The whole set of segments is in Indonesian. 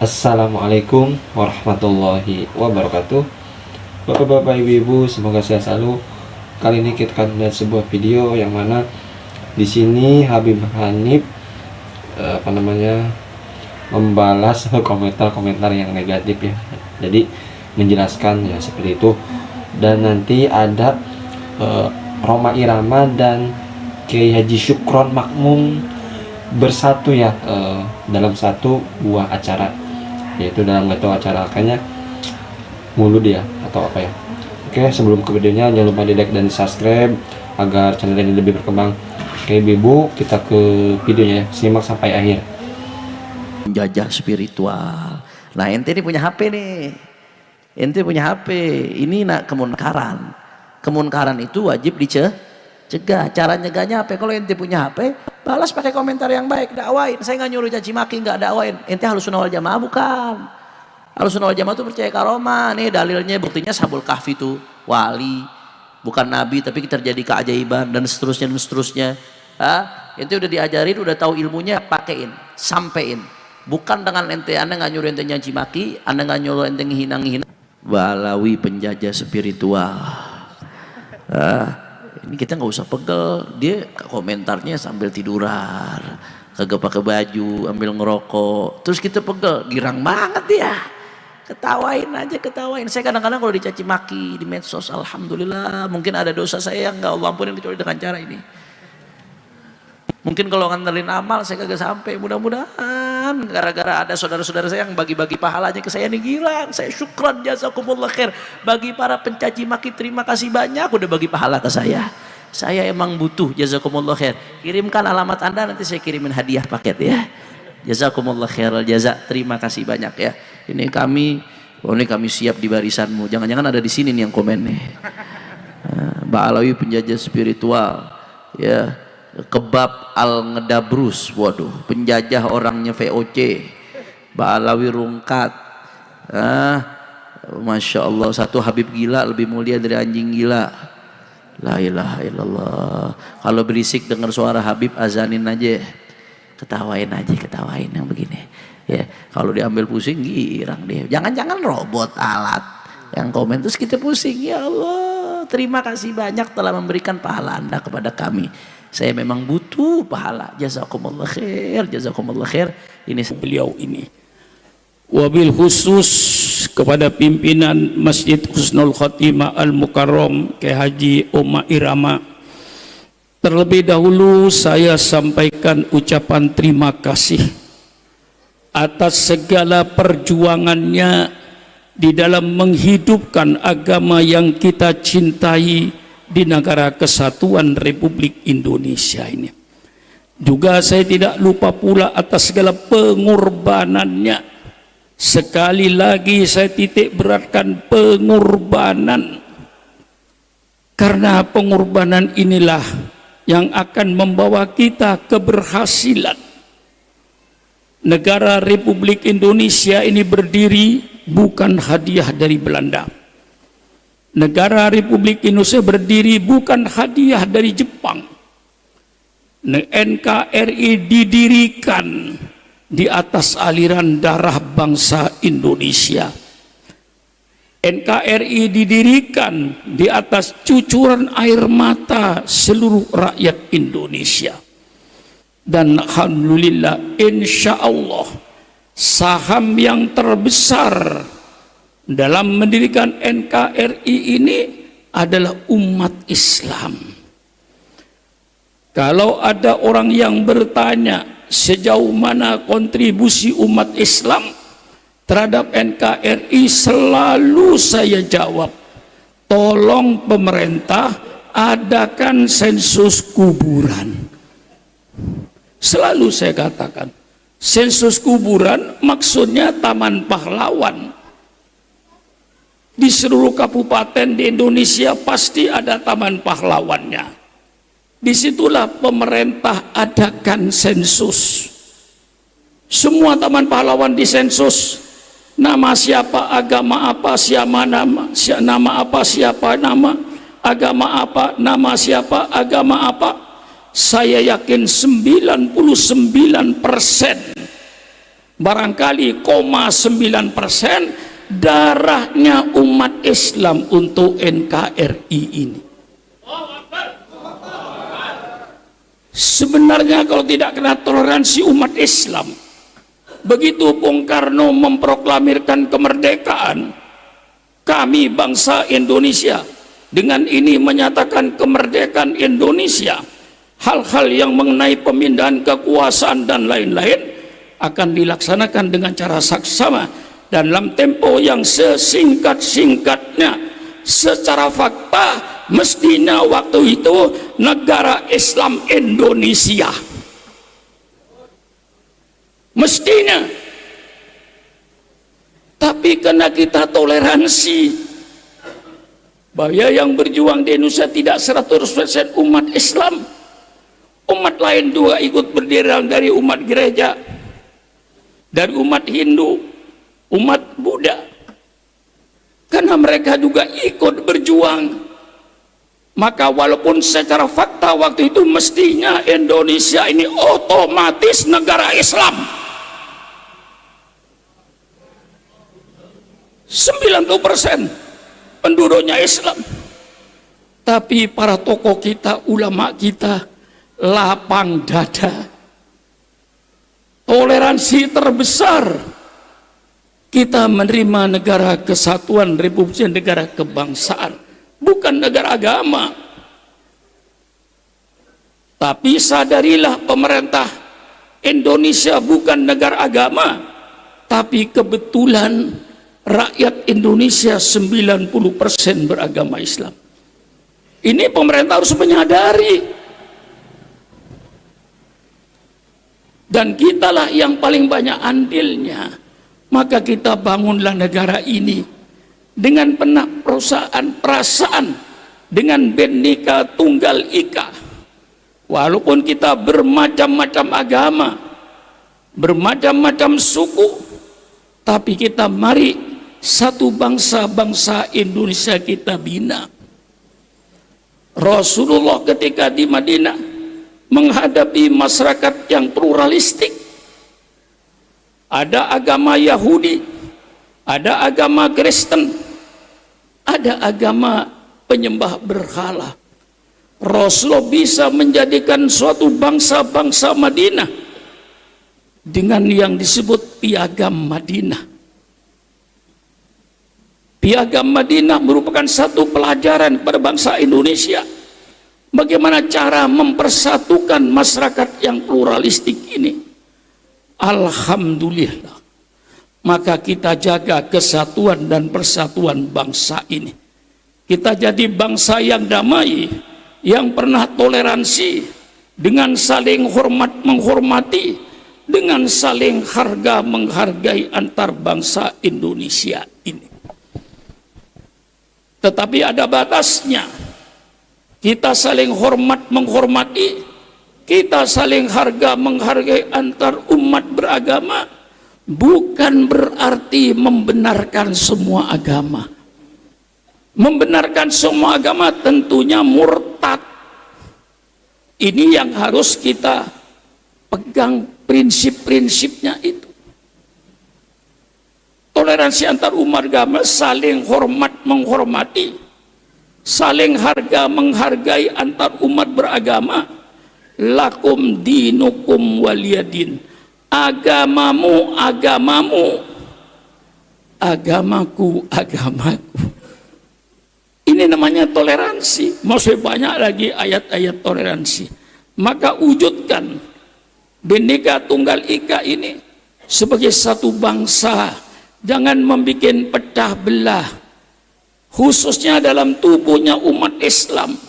Assalamualaikum warahmatullahi wabarakatuh. Bapak-bapak, ibu-ibu, semoga sehat selalu. Kali ini kita akan melihat sebuah video yang mana di sini Habib Hanif membalas komentar-komentar yang negatif ya. Jadi menjelaskan ya seperti itu. Dan nanti ada Rhoma Irama dan Kiai Haji Syukron Makmum bersatu ya dalam satu buah acara, yaitu dalam satu acara kayaknya Mulud ya atau apa ya. Oke, sebelum ke videonya jangan lupa di like dan subscribe agar channel ini lebih berkembang. Oke ibu, kita ke videonya ya, simak sampai akhir. Penjajah spiritual. Nah ente ini punya HP nih, ente punya HP ini nak kemunkaran. Kemunkaran itu wajib dicegah. Cara nyegahnya apa? Kalau ente punya HP, balas pakai komentar yang baik, dakwain. Saya nggak nyuruh caci maki, nggak dakwain. Ente Ahlussunnah wal Jamaah bukan? Ahlussunnah wal Jamaah itu percaya karomah. Nih dalilnya, buktinya Ashabul Kahfi itu wali, bukan nabi tapi terjadi keajaiban dan seterusnya dan seterusnya. Ente udah diajarin, udah tahu ilmunya, pakein, sampein. Bukan dengan ente, anda nggak nyuruh ente nyaci maki, anda nggak nyuruh ente ngehina-ngehina. Balawi penjajah spiritual. Ini kita nggak usah pegel, dia komentarnya sambil tiduran, kagak pakai baju, ambil ngerokok, terus kita pegel, girang banget ya. Ketawain aja, ketawain. Saya kadang-kadang kalau dicaci maki di medsos, alhamdulillah, mungkin ada dosa saya yang nggak Allah ampunin kecuali dengan cara ini. Mungkin kalau nganterin amal saya kagak sampai, mudah-mudahan gara-gara ada saudara-saudara saya yang bagi-bagi pahalanya ke saya nih, girang. Saya syukran jazakumullah khair. Bagi para pencaci maki terima kasih banyak udah bagi pahala ke saya. Saya emang butuh, jazakumullah khair. Kirimkan alamat Anda, nanti saya kirimin hadiah paket ya. Jazakumullah khairal jaza. Terima kasih banyak ya. Ini kami siap di barisanmu. Jangan-jangan ada di sini nih yang komen nih. Ba'alawi penjajah spiritual ya. Kebab Al-Ngedabrus, waduh, penjajah orangnya VOC. Ba'alawi rungkat. Masya Allah, satu Habib gila lebih mulia dari anjing gila. La ilaha illallah. Kalau berisik dengar suara Habib, azanin aja, ketawain yang begini ya. Kalau diambil pusing girang dia. Jangan-jangan robot alat yang komen terus kita pusing. Ya Allah, terima kasih banyak telah memberikan pahala Anda kepada kami. Saya memang butuh pahala. Jazakumullah khair, jazakumullah khair. Ini beliau ini. Wabil khusus kepada pimpinan Masjid Husnul Khotimah Al-Mukarram Kiai Haji Rhoma Irama. Terlebih dahulu saya sampaikan ucapan terima kasih atas segala perjuangannya di dalam menghidupkan agama yang kita cintai di negara kesatuan Republik Indonesia ini. Juga saya tidak lupa pula atas segala pengorbanannya. Sekali lagi saya titik beratkan pengorbanan, karena pengorbanan inilah yang akan membawa kita keberhasilan. Negara Republik Indonesia ini berdiri bukan hadiah dari Belanda. Negara Republik Indonesia berdiri bukan hadiah dari Jepang. NKRI didirikan di atas aliran darah bangsa Indonesia. NKRI didirikan di atas cucuran air mata seluruh rakyat Indonesia. Dan alhamdulillah, insya Allah, saham yang terbesar dalam mendirikan NKRI ini adalah umat Islam. Kalau ada orang yang bertanya sejauh mana kontribusi umat Islam terhadap NKRI, selalu saya jawab, tolong pemerintah adakan sensus kuburan. Selalu saya katakan, sensus kuburan maksudnya Taman Pahlawan. Di seluruh kabupaten di Indonesia pasti ada taman pahlawannya. Disitulah pemerintah adakan sensus. Semua taman pahlawan disensus. Nama siapa, agama apa, siapa nama apa, siapa nama, agama apa, nama siapa, agama apa. Saya yakin 99% barangkali 0,9% darahnya umat Islam untuk NKRI ini. Sebenarnya kalau tidak kena toleransi umat Islam, begitu Bung Karno memproklamirkan kemerdekaan, kami bangsa Indonesia dengan ini menyatakan kemerdekaan Indonesia, hal-hal yang mengenai pemindahan kekuasaan dan lain-lain akan dilaksanakan dengan cara saksama dalam tempo yang sesingkat-singkatnya. Secara fakta mestinya waktu itu negara Islam Indonesia, mestinya. Tapi karena kita toleransi bahwa yang berjuang di Indonesia tidak 100% umat Islam, umat lain juga ikut berdiri dari umat gereja, dari umat Hindu, umat Buddha, karena mereka juga ikut berjuang. Maka walaupun secara fakta waktu itu mestinya Indonesia ini otomatis negara Islam, 90% penduduknya Islam. Tapi para tokoh kita, ulama kita lapang dada. Toleransi terbesar kita menerima negara kesatuan Republik negara kebangsaan, bukan negara agama. Tapi sadarilah pemerintah Indonesia bukan negara agama, tapi kebetulan rakyat Indonesia 90% beragama Islam. Ini pemerintah harus menyadari. Dan kitalah yang paling banyak andilnya. Maka kita bangunlah negara ini dengan penuh perasaan, dengan Bhinneka Tunggal Ika. Walaupun kita bermacam-macam agama, bermacam-macam suku, tapi kita mari satu bangsa Indonesia kita bina. Rasulullah ketika di Madinah menghadapi masyarakat yang pluralistik, ada agama Yahudi, ada agama Kristen, ada agama penyembah berhala. Rasulullah bisa menjadikan suatu bangsa Madinah dengan yang disebut Piagam Madinah. Piagam Madinah merupakan satu pelajaran kepada bangsa Indonesia, bagaimana cara mempersatukan masyarakat yang pluralistik ini. Alhamdulillah, maka kita jaga kesatuan dan persatuan bangsa ini. Kita jadi bangsa yang damai, yang pernah toleransi, dengan saling hormat menghormati, dengan saling harga menghargai antar bangsa Indonesia ini. Tetapi ada batasnya. Kita saling hormat menghormati, kita saling harga menghargai antar umat beragama, bukan berarti membenarkan semua agama. Membenarkan semua agama tentunya murtad. Ini yang harus kita pegang, prinsip-prinsipnya itu. Toleransi antar umat agama, saling hormat menghormati, saling harga menghargai antar umat beragama. Lakum dinukum waliyadin, agamamu agamamu, agamaku agamaku. Ini namanya toleransi. Masih banyak lagi ayat-ayat toleransi. Maka wujudkan Bhinneka Tunggal Ika ini sebagai satu bangsa. Jangan membuat pecah belah, khususnya dalam tubuhnya umat Islam.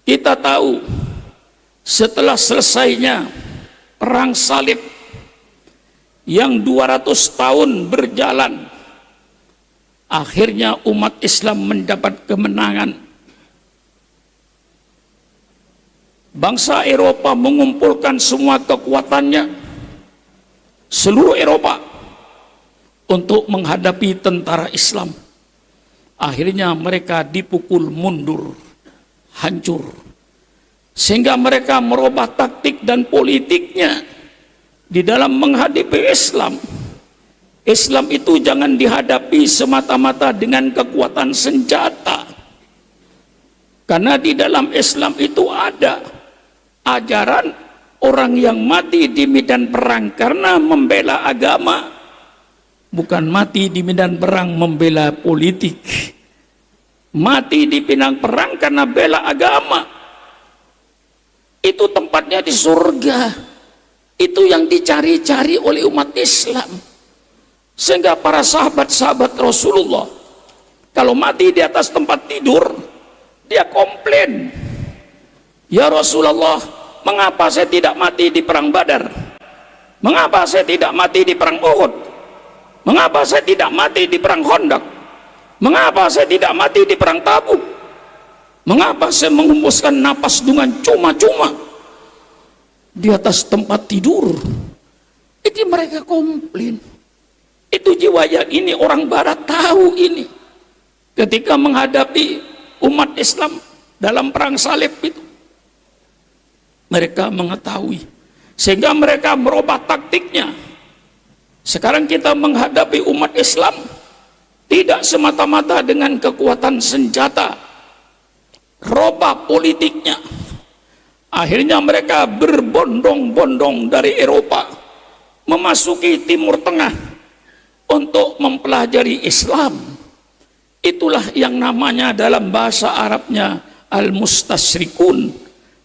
Kita tahu setelah selesainya perang salib yang 200 tahun berjalan, akhirnya umat Islam mendapat kemenangan. Bangsa Eropa mengumpulkan semua kekuatannya, seluruh Eropa, untuk menghadapi tentara Islam. Akhirnya mereka dipukul mundur, hancur, sehingga mereka merubah taktik dan politiknya. di dalam menghadapi Islam. Islam itu jangan dihadapi semata-mata dengan kekuatan senjata. Karena di dalam Islam itu ada ajaran orang yang mati di medan perang karena membela agama, bukan mati di medan perang membela politik. Mati di medan perang karena bela agama. Itu tempatnya di surga. Itu yang dicari-cari oleh umat Islam. Sehingga para sahabat-sahabat Rasulullah, kalau mati di atas tempat tidur, dia komplain, "Ya Rasulullah, mengapa saya tidak mati di perang Badar? Mengapa saya tidak mati di perang Uhud? Mengapa saya tidak mati di perang Khandaq? Mengapa saya tidak mati di perang Tabuk? Mengapa saya menghembuskan napas dengan cuma-cuma di atas tempat tidur?" Itu mereka komplain. Itu jiwa yang ini orang barat tahu ini. Ketika menghadapi umat Islam dalam perang salib itu, mereka mengetahui, sehingga mereka merubah taktiknya. Sekarang kita menghadapi umat Islam tidak semata-mata dengan kekuatan senjata, robah politiknya. Akhirnya mereka berbondong-bondong dari Eropa memasuki Timur Tengah untuk mempelajari Islam. Itulah yang namanya dalam bahasa Arabnya al-mustasyrikun,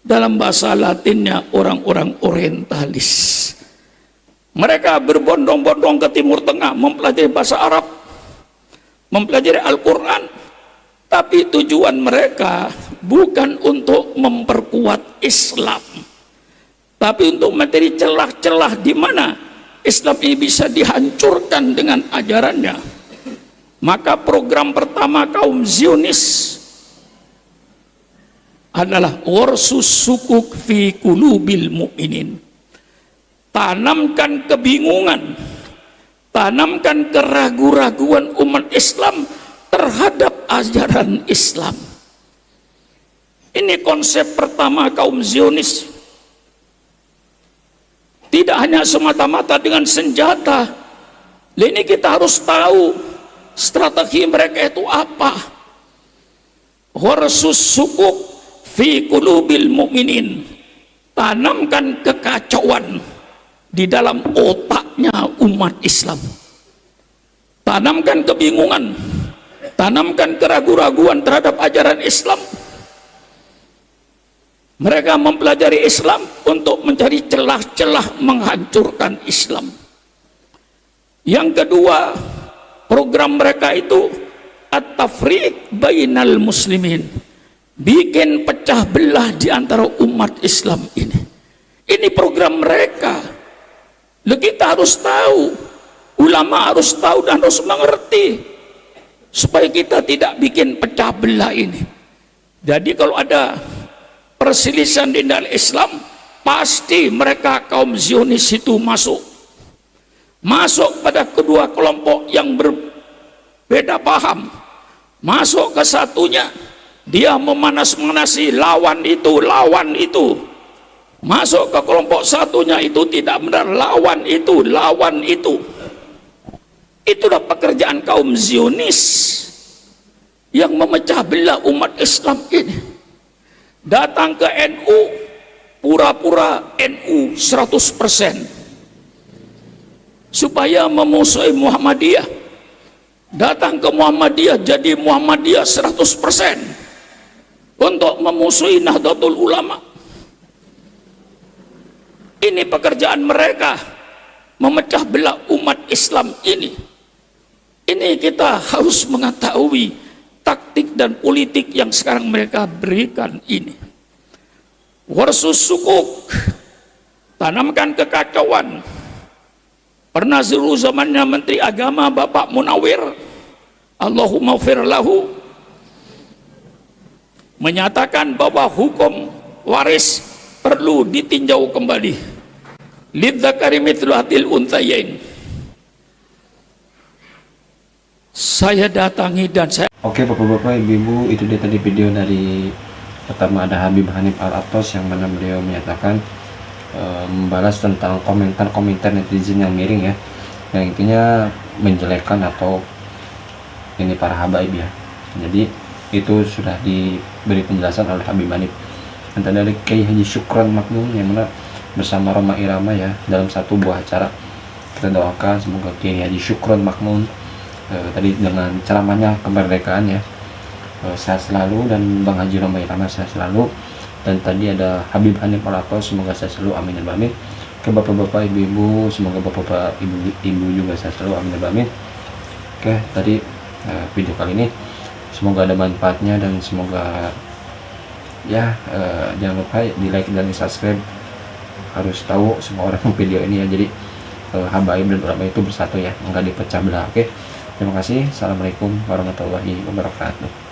dalam bahasa Latinnya orang-orang orientalis. Mereka berbondong-bondong ke Timur Tengah mempelajari bahasa Arab, mempelajari Al-Quran, tapi tujuan mereka bukan untuk memperkuat Islam, tapi untuk mencari celah-celah di mana Islam ini bisa dihancurkan dengan ajarannya. Maka program pertama kaum Zionis adalah warsus sukuk fi qulubil mu'minin. Tanamkan kebingungan, tanamkan keraguan-raguan umat Islam terhadap ajaran Islam. Ini konsep pertama kaum Zionis. Tidak hanya semata-mata dengan senjata. Ini kita harus tahu strategi mereka itu apa. Warsus sukuk fi qulubil mu'minin. Tanamkan kekacauan di dalam otaknya umat Islam. Tanamkan kebingungan, tanamkan keraguan-raguan terhadap ajaran Islam. Mereka mempelajari Islam untuk mencari celah-celah menghancurkan Islam. Yang kedua, program mereka itu at-tafriq bainal muslimin, bikin pecah belah di antara umat Islam ini. Ini program mereka. Lalu kita harus tahu, ulama harus tahu dan harus mengerti supaya kita tidak bikin pecah belah ini. Jadi kalau ada perselisihan di dalam Islam, pasti mereka kaum Zionis itu masuk pada kedua kelompok yang berbeda paham. Masuk ke satunya, dia memanas-manasi lawan itu. Masuk ke kelompok satunya, itu tidak benar, lawan itu. Itulah pekerjaan kaum Zionis yang memecah belah umat Islam ini. Datang ke NU, pura-pura NU 100%, supaya memusuhi Muhammadiyah. Datang ke Muhammadiyah, jadi Muhammadiyah 100%, untuk memusuhi Nahdlatul Ulama. Ini pekerjaan mereka, memecah belah umat Islam ini. Ini kita harus mengetahui taktik dan politik yang sekarang mereka berikan ini. Warsus sukuk, tanamkan kekacauan. Pernah dulu zamannya Menteri Agama Bapak Munawir, Allahumma firlahu, menyatakan bahwa hukum waris perlu ditinjau kembali. Lidzakari mithlu hadil unthayain. Saya datangi dan saya Oke bapak-bapak, ibu-ibu, itu dia tadi video dari pertama ada Habib Hanif Al-Atos, yang mana beliau menyatakan membalas tentang komentar-komentar netizen yang miring ya, yang intinya menjelekkan atau ini para habaib ya. Jadi itu sudah diberi penjelasan oleh Habib Hanif. Antara dari Kiai Haji Syukron Maknun yang mana bersama Roma Irama ya dalam satu buah acara. Kita doakan semoga Kiai Haji Syukron Maknun tadi dengan ceramahnya kemerdekaan ya, sehat selalu, dan Bang Haji Roma Irama sehat selalu, dan tadi ada Habib Hanif Alato semoga sehat selalu, amin ya amin. Ke bapak-bapak ibu-ibu semoga bapak-bapak ibu-ibu juga sehat selalu, amin ya amin. Oke, tadi video kali ini semoga ada manfaatnya, dan semoga ya jangan lupa di like dan di subscribe. Harus tahu semua orang video ini ya, jadi habaib dan ulama itu bersatu ya, enggak dipecah belah. Oke, terima kasih. Assalamualaikum warahmatullahi wabarakatuh.